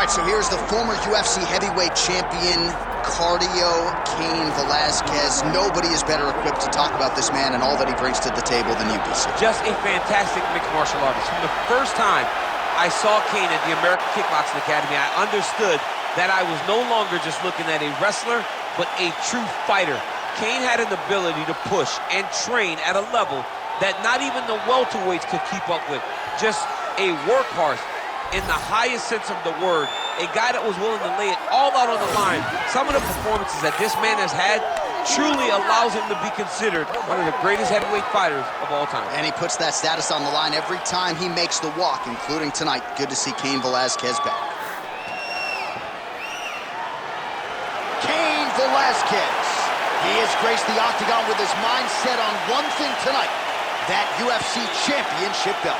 right, so here's the former UFC heavyweight champion, cardio, Cain Velasquez. Nobody is better equipped to talk about this man and all that he brings to the table than you, BC. Just a fantastic mixed martial artist. From the first time I saw Cain at the American Kickboxing Academy, I understood that I was no longer just looking at a wrestler, but a true fighter. Cain had an ability to push and train at a level that not even the welterweights could keep up with. Just a workhorse in the highest sense of the word. A guy that was willing to lay it all out on the line. Some of the performances that this man has had truly allows him to be considered one of the greatest heavyweight fighters of all time. And he puts that status on the line every time he makes the walk, including tonight. Good to see Cain Velasquez back. Cain Velasquez. He has graced the octagon with his mind set on one thing tonight, that UFC championship belt.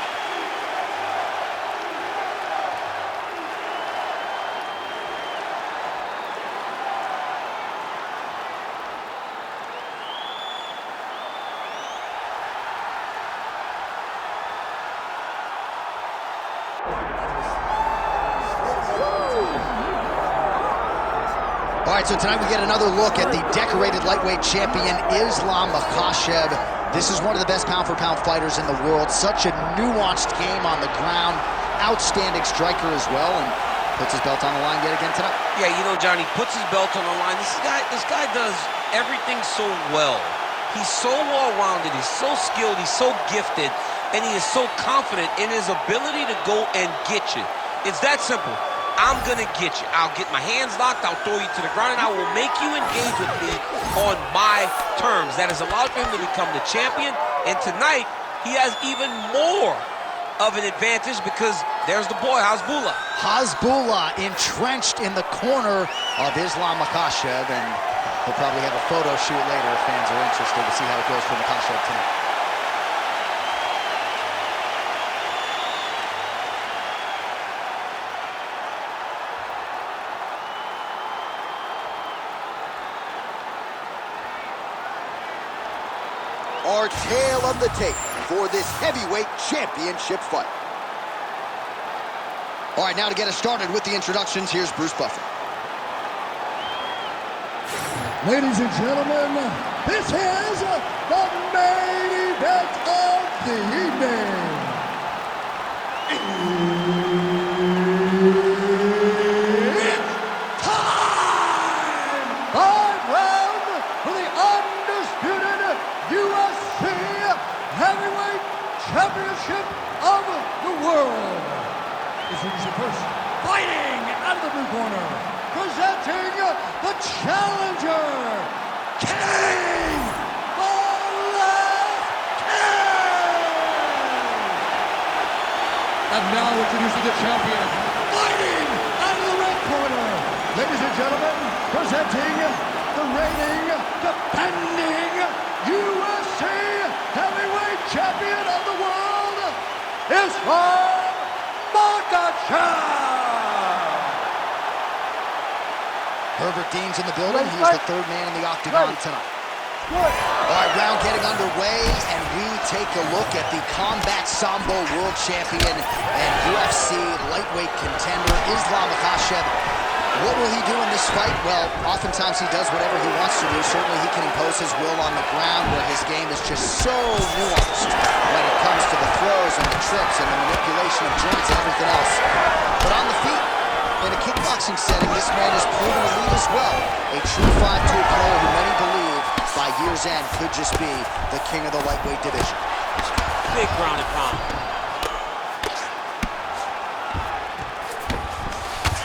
All right, so tonight we get another look at the decorated lightweight champion, Makhachev. This is one of the best pound-for-pound fighters in the world. Such a nuanced game on the ground. Outstanding striker as well, and puts his belt on the line yet again tonight. Yeah, you know, Johnny, puts his belt on the line. This guy does everything so well. He's so well-rounded, he's so skilled, he's so gifted, and he is so confident in his ability to go and get you. It's that simple. I'm gonna get you. I'll get my hands locked, I'll throw you to the ground, and I will make you engage with me on my terms. That has allowed him to become the champion, and tonight, he has even more of an advantage because there's the boy, Hasbullah. Hasbullah entrenched in the corner of Makhachev, and he'll probably have a photo shoot later if fans are interested to see how it goes for Makhachev tonight. Our tale of the tape for this heavyweight championship fight. All right, now to get us started with the introductions, here's Bruce Buffer. Ladies and gentlemen, this is the main event of the evening. It's time! 5 rounds for the undisputed UFC Heavyweight Championship of the world. Introducing first, fighting out of the blue corner, presenting the challenger, Cain Velasquez. And now introducing the champion, fighting out of the red corner. Ladies and gentlemen, presenting the reigning, defending UFC Heavyweight Champion of the world, is from Makhachev. Herbert Dean's in the building. He's the third man in the octagon tonight. All right, round getting underway, and we take a look at the Combat Sambo World Champion and UFC lightweight contender, Makhachev. What will he do in this fight? Well, oftentimes he does whatever he wants to do. Certainly he can impose his will on the ground, where his game is just so nuanced when it comes to the throws and the trips and the manipulation of joints and everything else. But on the feet, in a kickboxing setting, this man has proven elite as well. A true 5'2" player who many believe by year's end could just be the king of the lightweight division. Big ground and pound.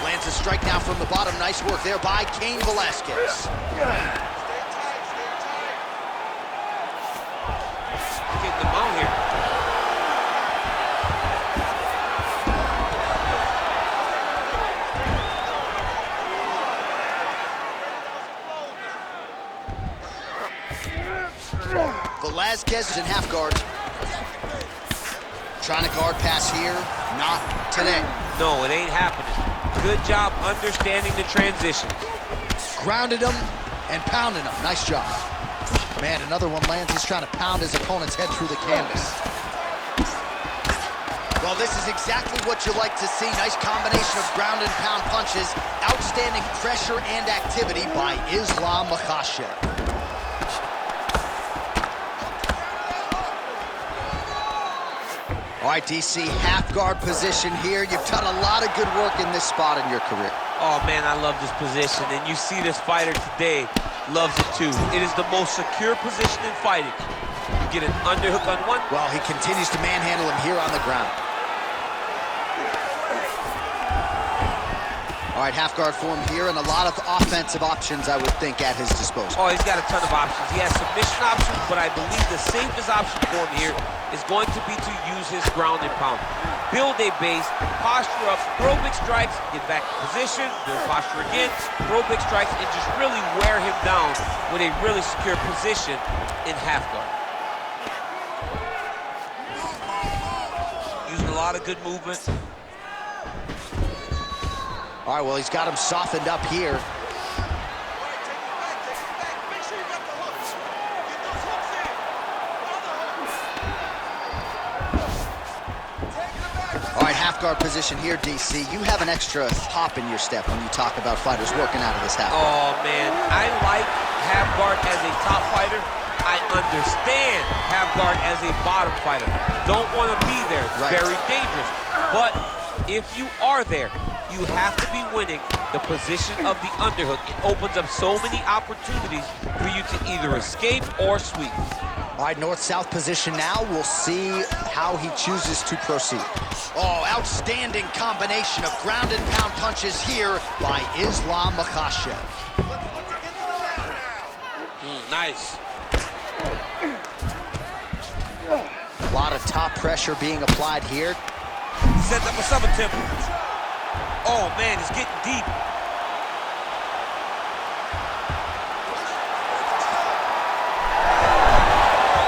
Lands a strike now from the bottom. Nice work there by Cain Velasquez. Get the mount here. Velasquez is in half guard. Trying to guard pass here. Not today. No, it ain't happening. Good job understanding the transition. Grounded him and pounded him. Nice job. Man, another one lands. He's trying to pound his opponent's head through the canvas. Well, this is is exactly what you like to see. Nice combination of ground and pound punches. Outstanding pressure and activity by Islam Makhachev. All right, DC, half guard position here. You've done a lot of good work in this spot in your career. Oh, man, I love this position. And you see this fighter today loves it, too. It is the most secure position in fighting. You get an underhook on one. Well, he continues to manhandle him here on the ground. All right, half guard form here, and a lot of offensive options, I would think, at his disposal. Oh, he's got a ton of options. He has submission options, but I believe the safest option for him here is going to be to use his ground and pound. Build a base, posture up, throw big strikes, get back in position, build posture again, throw big strikes, and just really wear him down with a really secure position in half guard. Using a lot of good movement. All right, well, he's got him softened up here. All right, half guard position here, DC. You have an extra hop in your step when you talk about fighters working out of this half guard. Oh, man, I like half guard as a top fighter. I understand half guard as a bottom fighter. Don't want to be there. It's very dangerous. But if you are there, you have to be winning the position of the underhook. It opens up so many opportunities for you to either escape or sweep. All right, north-south position now. We'll see how he chooses to proceed. Oh, outstanding combination of ground and pound punches here by Islam Makhachev. Nice. A lot of top pressure being applied here. Set up a summer temple. Oh, man, it's getting deep.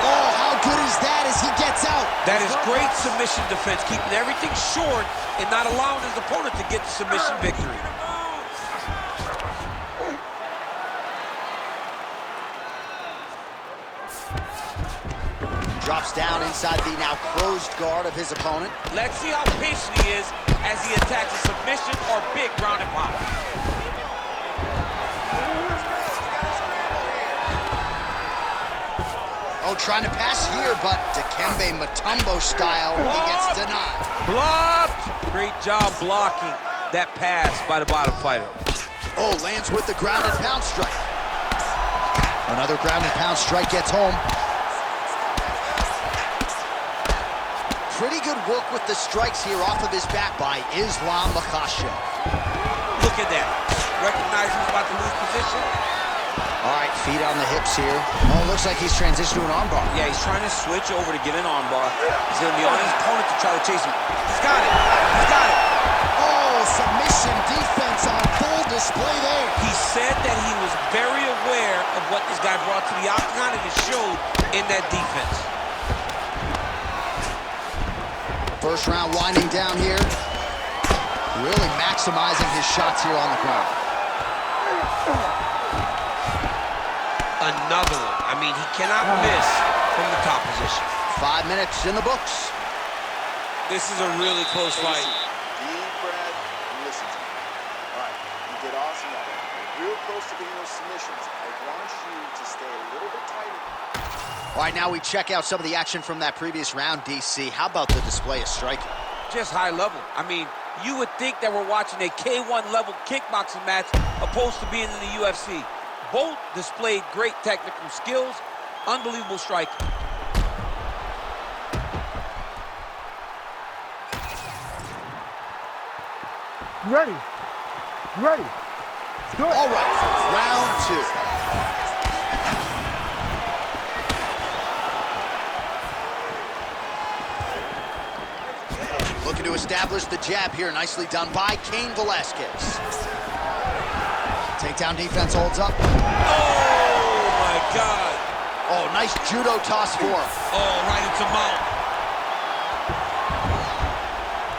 Oh, how good is that as he gets out? That is great submission defense, keeping everything short and not allowing his opponent to get the submission victory. Drops down inside the now closed guard of his opponent. Let's see how patient he is as he attacks a submission or big ground and pound. Oh, trying to pass here, but Dikembe Mutombo style, he gets denied. Blocked! Great job blocking that pass by the bottom fighter. Oh, lands with the ground and pound strike. Another ground and pound strike gets home. Pretty good work with the strikes here off of his back by Islam Makhachev. Look at that. Recognize he's about to lose position. All right, feet on the hips here. Oh, looks like he's transitioned to an armbar. Yeah, he's trying to switch over to get an armbar. He's going to be on his opponent to try to chase him. He's got it. He's got it. Oh, submission defense on full display there. He said that he was very aware of what this guy brought to the octagon, and it showed in that defense. First round winding down here. Really maximizing his shots here on the ground. Another one. I mean, he cannot miss from the top position. 5 minutes in the books. This is a really close fight. Deep breath and listen to me. All right, you did awesome. You're real close to getting those submissions. I want you to stay a little bit tighter. All right, now we check out some of the action from that previous round, DC. How about the display of striking? Just high level. I mean, you would think that we're watching a K1 level kickboxing match opposed to being in the UFC. Both displayed great technical skills, unbelievable striking. Ready. Ready. Let's do it. All right, round two. Looking to establish the jab here. Nicely done by Cain Velasquez. Takedown defense holds up. Oh, my God. Oh, nice judo toss for him. Oh, right into mount.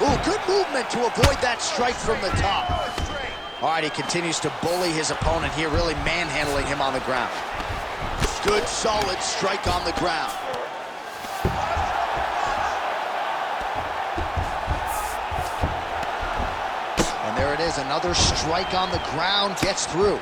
Ooh, good movement to avoid that strike from the top. All right, he continues to bully his opponent here, really manhandling him on the ground. Good, solid strike on the ground. another strike on the ground gets through.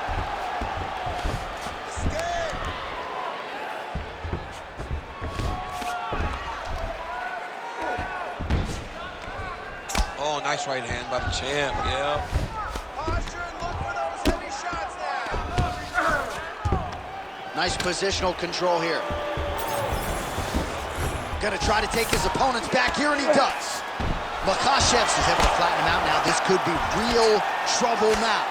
Oh, nice right hand by the champ, yeah. Posture and look for those heavy shots now. Nice positional control here. Gonna try to take his opponents back here, and he does. Makhachev is able to flatten him out now. This could be real trouble now.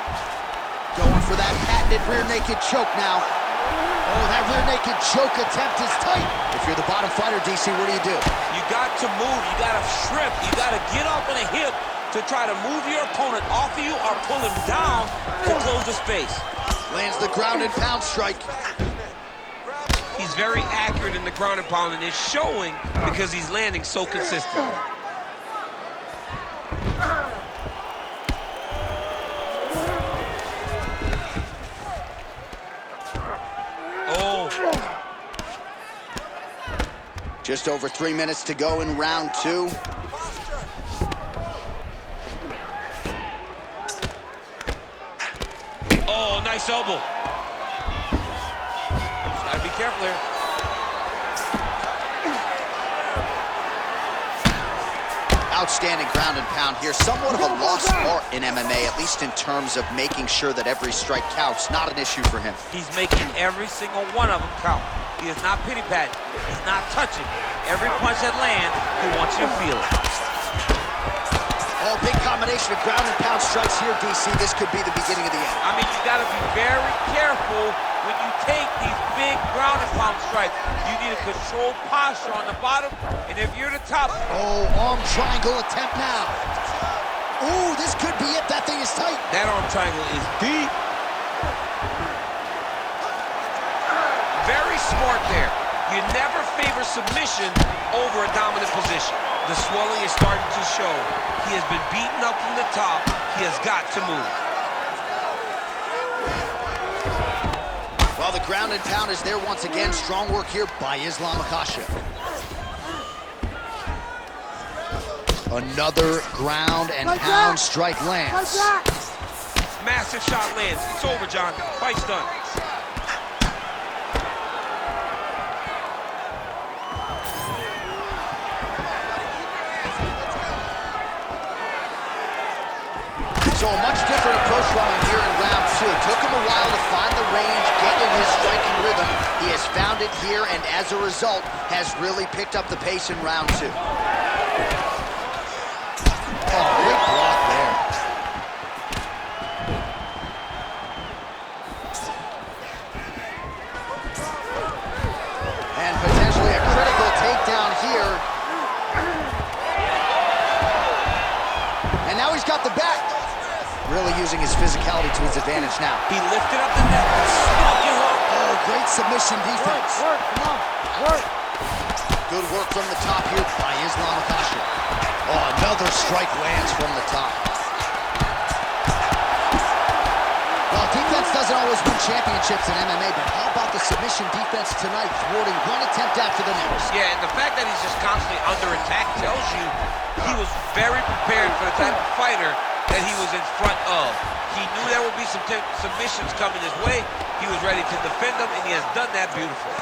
Going for that patented rear naked choke now. Oh, that rear naked choke attempt is tight. If you're the bottom fighter, DC, what do? You got to move, you got to shrimp, you got to get off on a hip to try to move your opponent off of you or pull him down to close the space. Lands the ground and pound strike. He's very accurate in the ground and pound, and it's showing because he's landing so consistent. Oh. Just over 3 minutes to go in round 2. Oh, nice elbow. Gotta be careful here. Outstanding ground and pound here. Somewhat of a lost art in MMA, at least in terms of making sure that every strike counts. Not an issue for him. He's making every single one of them count. He is not pity-patting. He's not touching. Every punch that lands, he wants you to feel it. Oh, big combination of ground and pound strikes here, DC. This could be the beginning of the end. I mean, you got to be very careful when you take these big ground and pound strikes. You need a controlled posture on the bottom, and if you're the top... Oh, arm triangle attempt now. Ooh, this could be it. That thing is tight. That arm triangle is deep. Very smart there. You never favor submission over a dominant position. The swelling is starting to show. He has been beaten up from the top. He has got to move. Well, the ground and pound is there once again. Strong work here by Islam Makhachev. Another ground and pound strike lands. Massive shot lands. It's over, John. Fight's done. So a much different approach from him here in round 2. Took him a while to find the range, get in his striking rhythm. He has found it here, and as a result, has really picked up the pace in round 2. Oh, great block there. And potentially a critical takedown here. And now he's got the back. Really using his physicality to his advantage now. He lifted up the neck and snuck it home. Oh, great submission defense. Work, come on, work. Good work from the top here by Islam Makhachev. Oh, another strike lands from the top. Well, defense doesn't always win championships in MMA, but how about the submission defense tonight, thwarting one attempt after the next? Yeah, and the fact that he's just constantly under attack tells you he was very prepared for the type of fighter that he was in front of. He knew there would be some submissions coming his way. He was ready to defend them, and he has done that beautifully.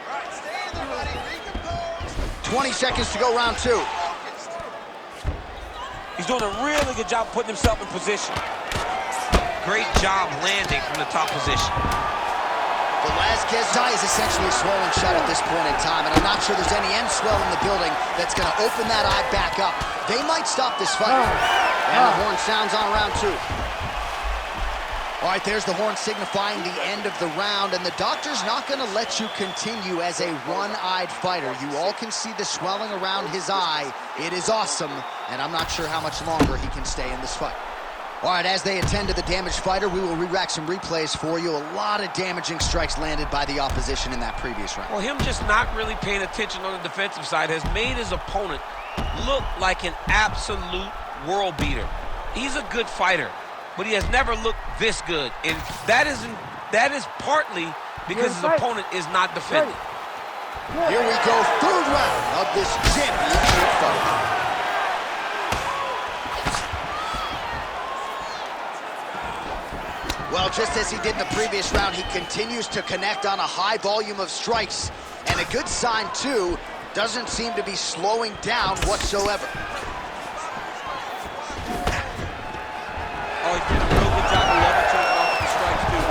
All right, stay in there, buddy. Recompose. 20 seconds to go, round 2. He's doing a really good job putting himself in position. Great job landing from the top position. Velasquez's eye is essentially swollen shut at this point in time, and I'm not sure there's any end swell in the building that's going to open that eye back up. They might stop this fight. And the horn sounds on round 2. All right, there's the horn signifying the end of the round, and the doctor's not going to let you continue as a one-eyed fighter. You all can see the swelling around his eye. It is awesome, and I'm not sure how much longer he can stay in this fight. All right, as they attend to the damaged fighter, we will re-rack some replays for you. A lot of damaging strikes landed by the opposition in that previous round. Well, him just not really paying attention on the defensive side has made his opponent look like an absolute world beater. He's a good fighter, but he has never looked this good, and that is partly because his opponent is not defending. Here we go, third round of this championship fight. Well, just as he did in the previous round, he continues to connect on a high volume of strikes. And a good sign, too, doesn't seem to be slowing down whatsoever. Oh, he's doing a real good job of levitating off the strikes, too.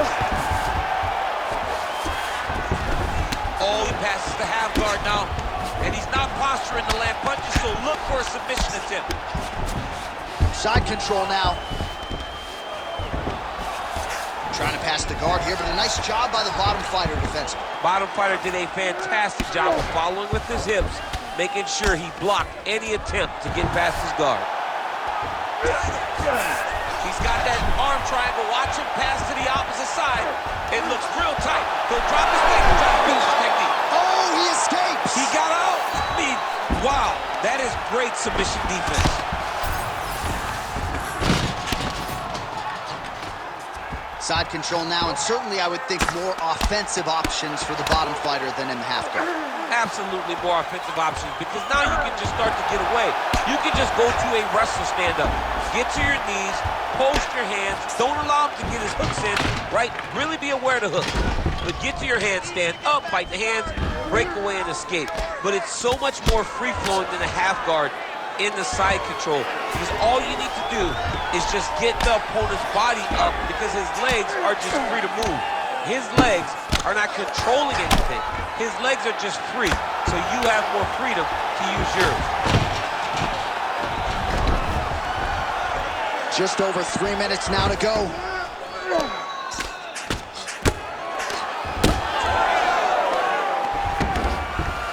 Oh, he passes the half guard now. And he's not posturing to land punches, so look for a submission attempt. Side control now. Trying to pass the guard here, but a nice job by the bottom fighter defenseman. Bottom fighter did a fantastic job of following with his hips, making sure he blocked any attempt to get past his guard. He's got that arm triangle. Watch him pass to the opposite side. It looks real tight. He'll drop his leg and try to finish his technique. Oh, he escapes! He got out. I mean, wow, that is great submission defense. Side control now, and certainly I would think more offensive options for the bottom fighter than in the half guard. Absolutely more offensive options, because now you can just start to get away. You can just go to a wrestler stand-up. Get to your knees, post your hands, don't allow him to get his hooks in, right? Really be aware of the hook. But get to your hands, stand up, fight the hands, break away and escape. But it's so much more free-flowing than a half guard in the side control, because all you need to do is just get the opponent's body up, because his legs are just free to move. His legs are not controlling anything. His legs are just free, so you have more freedom to use yours. Just over 3 minutes now to go.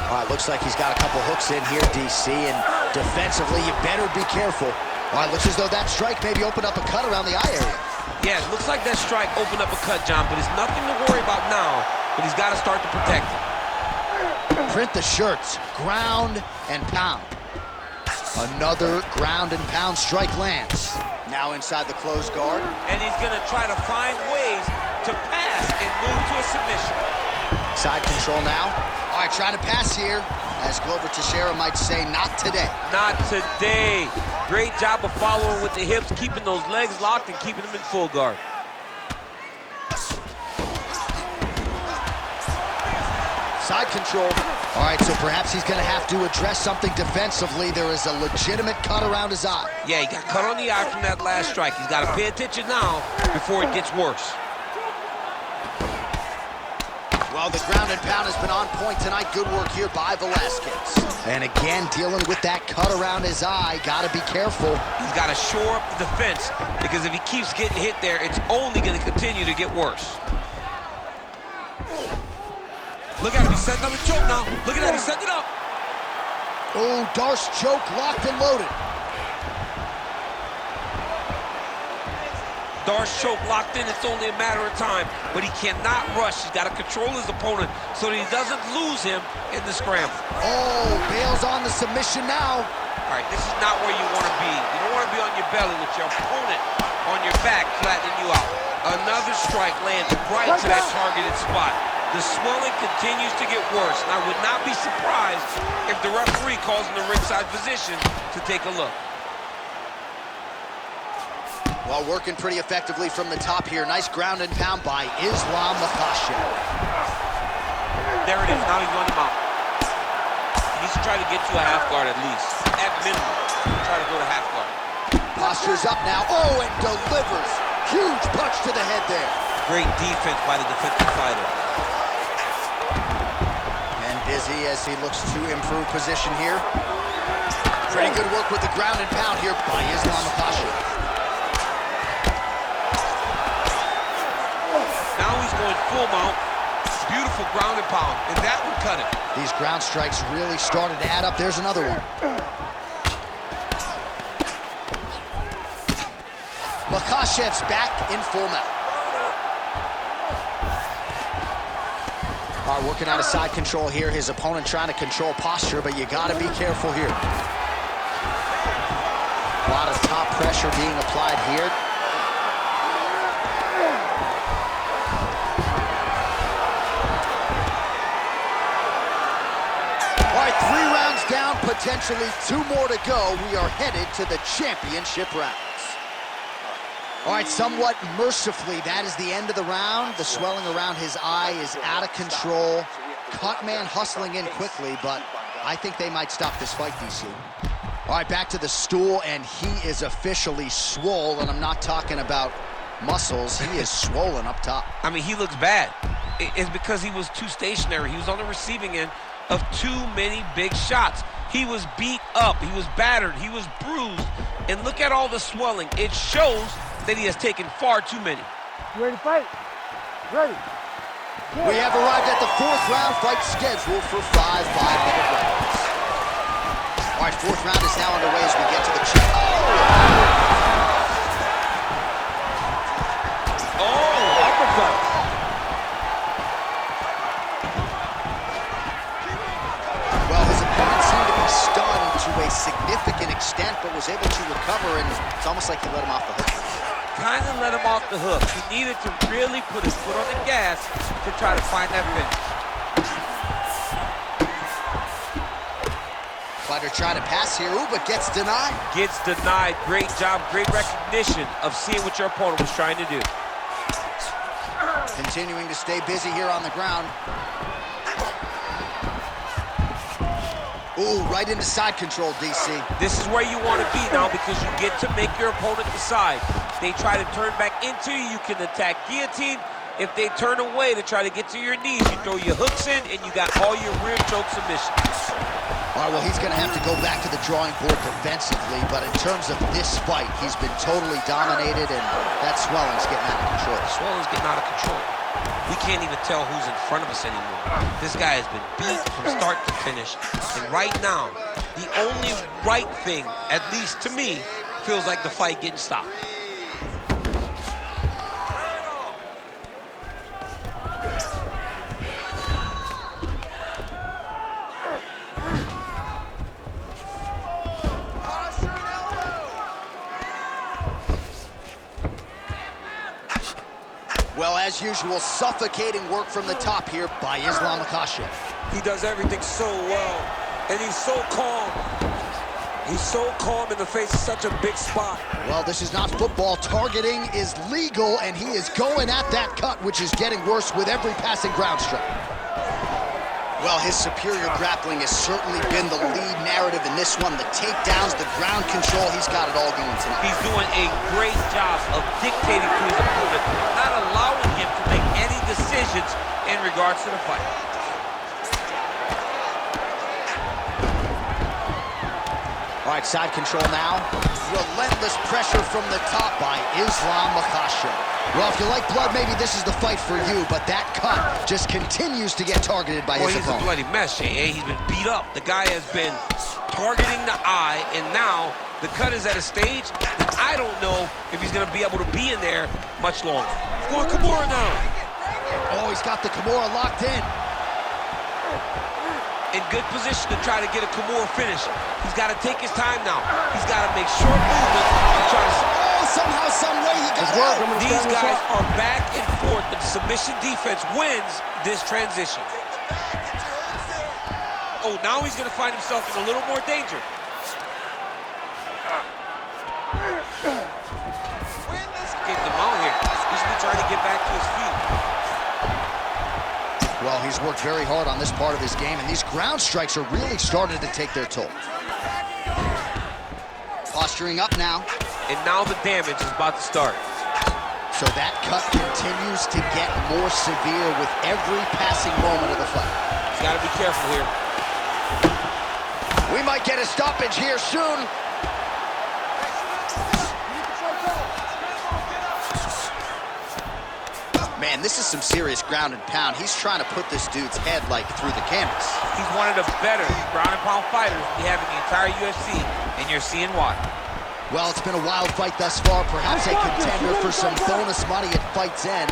All right, looks like he's got a couple hooks in here, DC, and defensively, you better be careful. All right, looks as though that strike maybe opened up a cut around the eye area. Yeah, it looks like that strike opened up a cut, John, but it's nothing to worry about now, but he's got to start to protect it. Print the shirts, ground and pound. Another ground and pound strike lands. Now inside the closed guard. And he's going to try to find ways to pass and move to a submission. Side control now. All right, trying to pass here. As Glover Teixeira might say, not today. Not today. Great job of following with the hips, keeping those legs locked and keeping them in full guard. Side control. All right, so perhaps he's going to have to address something defensively. There is a legitimate cut around his eye. Yeah, he got cut on the eye from that last strike. He's got to pay attention now before it gets worse. Well, the ground and pound has been on point tonight. Good work here by Velasquez. And again, dealing with that cut around his eye. Got to be careful. He's got to shore up the defense, because if he keeps getting hit there, it's only going to continue to get worse. Look at him, he's setting up a choke now. Look at that, he's setting it up. Oh, Darce choke locked and loaded. Darce choke locked in, it's only a matter of time, but he cannot rush. He's got to control his opponent so that he doesn't lose him in the scramble. Oh, bails on the submission now. All right, this is not where you want to be. You don't want to be on your belly with your opponent on your back, flattening you out. Another strike lands right to that targeted spot. The swelling continues to get worse, and I would not be surprised if the referee calls in the ringside position to take a look. Well, working pretty effectively from the top here. Nice ground and pound by Islam Makhachev. There it is. Now he's on him out. He needs to try to get to a half guard at least. At minimum, try to go to half guard. Posture's up now. Oh, and delivers. Huge punch to the head there. Great defense by the defensive fighter. And busy as he looks to improve position here. Pretty good work with the ground and pound here by Islam Makhachev. Now he's going full mount. Beautiful ground and pound, and that would cut it. These ground strikes really started to add up. There's another one. Makhachev's back in full mount. All right, working out of side control here. His opponent trying to control posture, but you got to be careful here. A lot of top pressure being applied here. right, 3 rounds down, potentially 2 more to go. We are headed to the championship rounds. All right, somewhat mercifully, that is the end of the round. The swelling around his eye is out of control. Cut man hustling in quickly, but I think they might stop this fight, DC. All right, back to the stool, and he is officially swole, and I'm not talking about muscles. He is swollen up top. I mean, he looks bad. It's because he was too stationary. He was on the receiving end of too many big shots. He was beat up. He was battered. He was bruised. And look at all the swelling. It shows that he has taken far too many. You ready to fight? Ready. We have arrived at the 4th round, fight scheduled for 5 5-minute rounds. All right, 4th round is now underway as we get to the check. Oh, uppercut. Well, his opponent seemed to be stunned to a significant extent, but was able to recover, and it's almost like he let him off the hook. Kind of let him off the hook. He needed to really put his foot on the gas to try to find that finish. Fighter trying to pass here, ooh, but gets denied. Gets denied. Great job, great recognition of seeing what your opponent was trying to do. Continuing to stay busy here on the ground. Ooh, right into side control, DC. This is where you want to be now because you get to make your opponent decide. They try to turn back into you, you can attack guillotine. If they turn away to try to get to your knees, you throw your hooks in and you got all your rear choke submissions. All right, well, he's going to have to go back to the drawing board defensively, but in terms of this fight, he's been totally dominated, and that swelling's getting out of control. Swelling's getting out of control. We can't even tell who's in front of us anymore. This guy has been beat from start to finish, and right now, the only right thing, at least to me, feels like the fight getting stopped. Well, as usual, suffocating work from the top here by Islam Makhachev. He does everything so well, and he's so calm. He's so calm in the face of such a big spot. Well, this is not football. Targeting is legal, and he is going at that cut, which is getting worse with every passing ground strike. Well, his superior grappling has certainly been the lead narrative in this one. The takedowns, the ground control, he's got it all going tonight. He's doing a great job of dictating to his opponent, not allowing him to make any decisions in regards to the fight. All right, side control now. Relentless pressure from the top by Islam Makhachev. Well, if you like blood, maybe this is the fight for you, but that cut just continues to get targeted by his He's opponent. a bloody mess, J.A. He's been beat up. The guy has been targeting the eye, and now the cut is at a stage that I don't know if he's going to be able to be in there much longer. Going Kimura now. Oh, he's got the Kimura locked in. In good position to try to get a Kimura finish. He's got to take his time now. He's got to make short movements and try to... Oh, somehow, some way he got out. These guys are back and forth. The submission defense wins this transition. Oh, now he's going to find himself in a little more danger. Get him out here. He's been trying to get back to his feet. Well, he's worked very hard on this part of his game, and these ground strikes are really starting to take their toll. Posturing up now. And now the damage is about to start. So that cut continues to get more severe with every passing moment of the fight. He's got to be careful here. We might get a stoppage here soon. Man, this is some serious ground and pound. He's trying to put this dude's head, like, through the canvas. He's one of the better ground and pound fighters we have in the entire UFC, and you're seeing why. Well, it's been a wild fight thus far. Perhaps a contender for some bonus money at fight's end.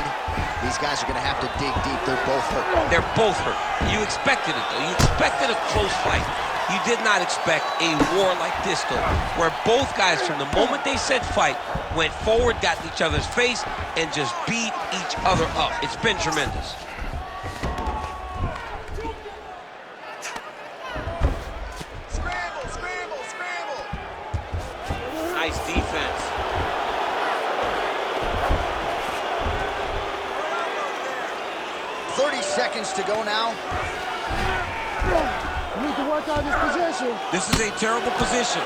These guys are going to have to dig deep. They're both hurt. They're both hurt. You expected it, though. You expected a close fight. You did not expect a war like this, though, where both guys, from the moment they said fight, went forward, got in each other's face, and just beat each other up. It's been tremendous. rounds to go now. You need to work on this position. This is a terrible position.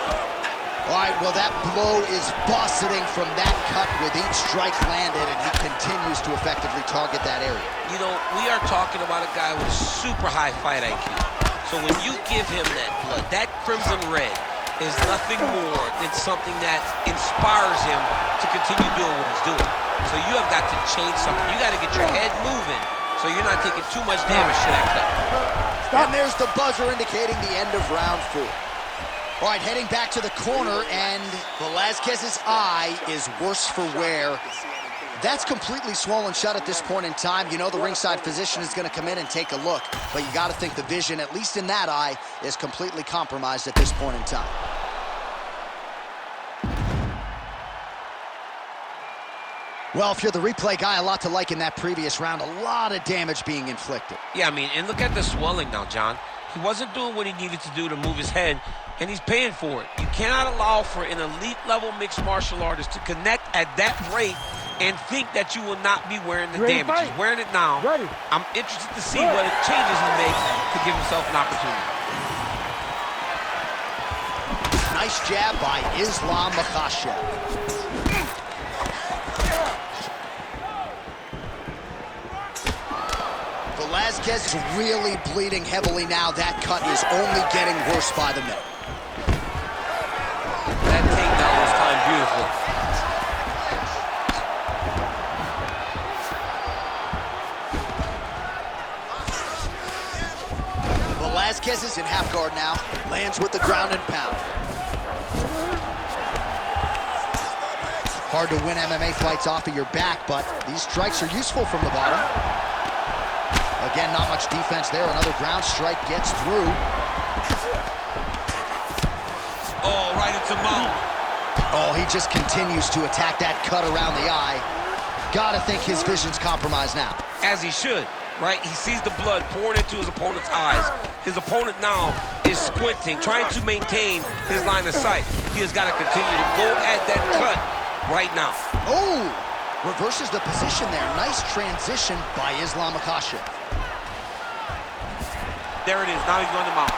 All right, well, that blow is buffeting from that cut with each strike landed, and he continues to effectively target that area. You know, we are talking about a guy with super high fight IQ. So when you give him that blood, that crimson red is nothing more than something that inspires him to continue doing what he's doing. So you have got to change something. You got to get your head moving so you're not taking too much damage to that cut. And there's the buzzer indicating the end of round 4. All right, heading back to the corner, and Velasquez's eye is worse for wear. That's completely swollen shut at this point in time. You know the ringside physician is going to come in and take a look, but you got to think the vision, at least in that eye, is completely compromised at this point in time. Well, if you're the replay guy, a lot to like in that previous round. A lot of damage being inflicted. Yeah, I mean, and look at the swelling now, John. He wasn't doing what he needed to do to move his head, and he's paying for it. You cannot allow for an elite-level mixed martial artist to connect at that rate and think that you will not be wearing the damage. He's wearing it now. I'm interested to see what changes he makes to give himself an opportunity. Nice jab by Islam Makhachev. Velasquez is really bleeding heavily now. That cut is only getting worse by the minute. That takedown was timed beautifully. Velasquez is in half guard now. Lands with the ground and pound. Hard to win MMA fights off of your back, but these strikes are useful from the bottom. Again, not much defense there. Another ground strike gets through. Oh, right into mount. Oh, he just continues to attack that cut around the eye. Gotta think his vision's compromised now. As he should, right? He sees the blood pouring into his opponent's eyes. His opponent now is squinting, trying to maintain his line of sight. He has got to continue to go at that cut right now. Oh, reverses the position there. Nice transition by Islam Makhachev. There it is. Now he's going to mount.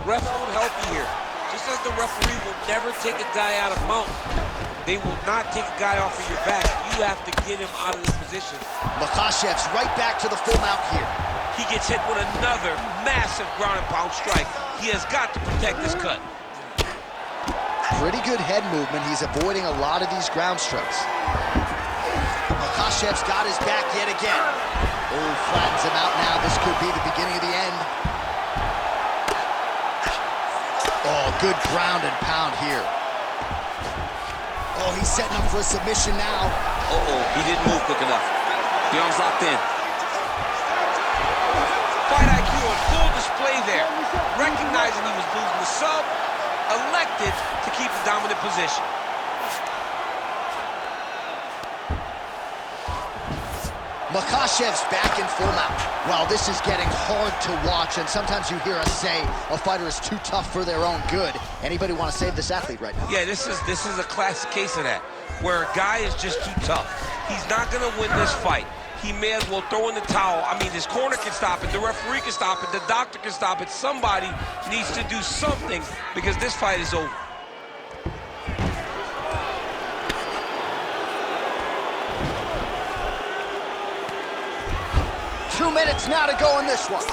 Ref won't help you here. Just as the referee will never take a guy out of mount, they will not take a guy off of your back. You have to get him out of this position. Makhachev's right back to the full mount here. He gets hit with another massive ground and pound strike. He has got to protect this cut. Pretty good head movement. He's avoiding a lot of these ground strikes. Makhachev's got his back yet again. Oh, flattens him out now. This could be the beginning of the end. Oh, good ground and pound here. Oh, he's setting up for a submission now. Uh-oh, he didn't move quick enough. The arm's locked in. Fight IQ on full display there. Recognizing he was losing the sub, elected to keep the dominant position. Makhachev's back in full mount. Well, this is getting hard to watch, and sometimes you hear us say a fighter is too tough for their own good. Anybody want to save this athlete right now? Yeah, this is a classic case of that, where a guy is just too tough. He's not going to win this fight. He may as well throw in the towel. I mean, his corner can stop it, the referee can stop it, the doctor can stop it. Somebody needs to do something because this fight is over. Two minutes now to go in this one.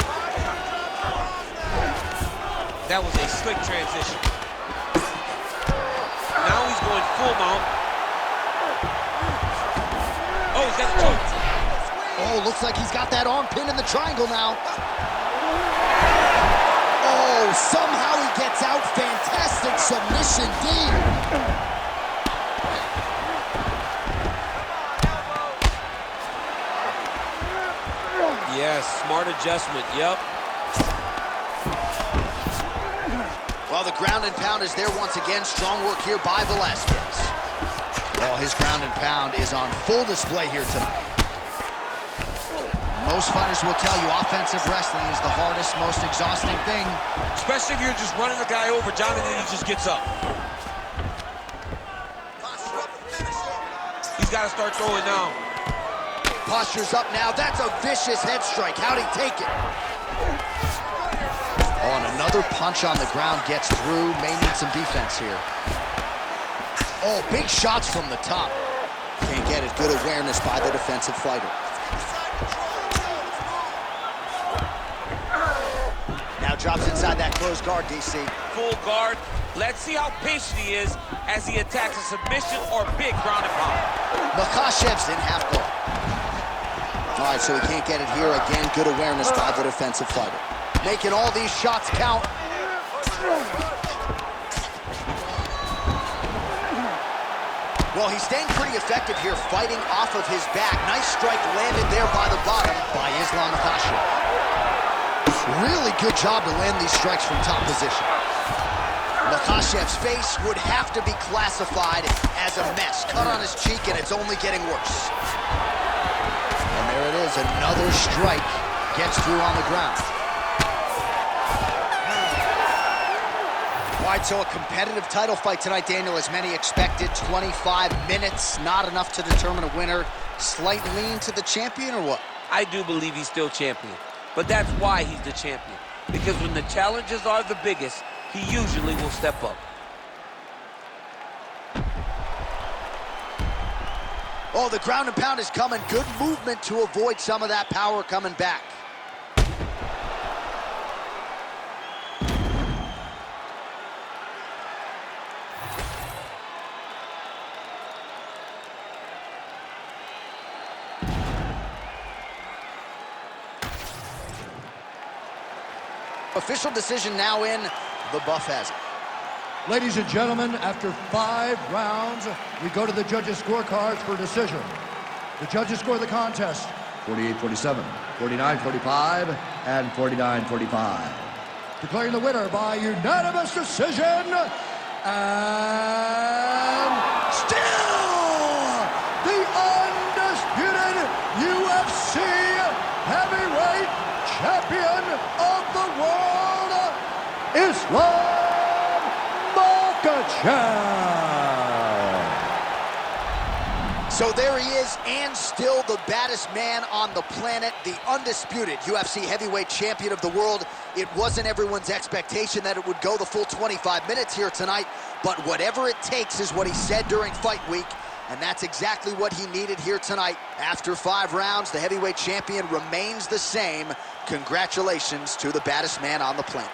That was a slick transition. Now he's going full mount. Oh, he's got the choke. Oh, looks like he's got that arm pinned in the triangle now. Oh, somehow he gets out. Fantastic submission, D. Yes, smart adjustment, yep. Well, the ground and pound is there once again. Strong work here by Velasquez. Oh, his ground and pound is on full display here tonight. Most fighters will tell you offensive wrestling is the hardest, most exhausting thing. Especially if you're just running the guy over, John, and then he just gets up. He's got to start throwing now. Posture's up now. That's a vicious head strike. How'd he take it? Oh, and another punch on the ground gets through. May need some defense here. Oh, big shots from the top. Can't get it. Good awareness by the defensive fighter. Now drops inside that closed guard, DC. Full guard. Let's see how patient he is as he attacks a submission or big ground and pound. Makhachev's in half guard. All right, so he can't get it here again. Good awareness by the defensive fighter. Making all these shots count. Well, he's staying pretty effective here, fighting off of his back. Nice strike landed there by the bottom by Islam Makhachev. Really good job to land these strikes from top position. Makhachev's face would have to be classified as a mess. Cut on his cheek, and it's only getting worse. And there it is, another strike gets through on the ground. All right, so a competitive title fight tonight, Daniel, as many expected. 25 minutes, not enough to determine a winner. Slight lean to the champion, or what? I do believe he's still champion, but that's why he's the champion. Because when the challenges are the biggest, he usually will step up. Oh, the ground and pound is coming. Good movement to avoid some of that power coming back. Official decision now in. The buff has it. Ladies and gentlemen, after 5 rounds, we go to the judges' scorecards for decision. The judges score the contest 48-47, 49-45, and 49-45. Declaring the winner by unanimous decision, and still the undisputed UFC heavyweight champion of the world, Islam Makhachev. So there he is, and still the baddest man on the planet, the undisputed UFC heavyweight champion of the world. It wasn't everyone's expectation that it would go the full 25 minutes here tonight, but whatever it takes is what he said during fight week, and that's exactly what he needed here tonight. After 5 rounds, the heavyweight champion remains the same. Congratulations to the baddest man on the planet.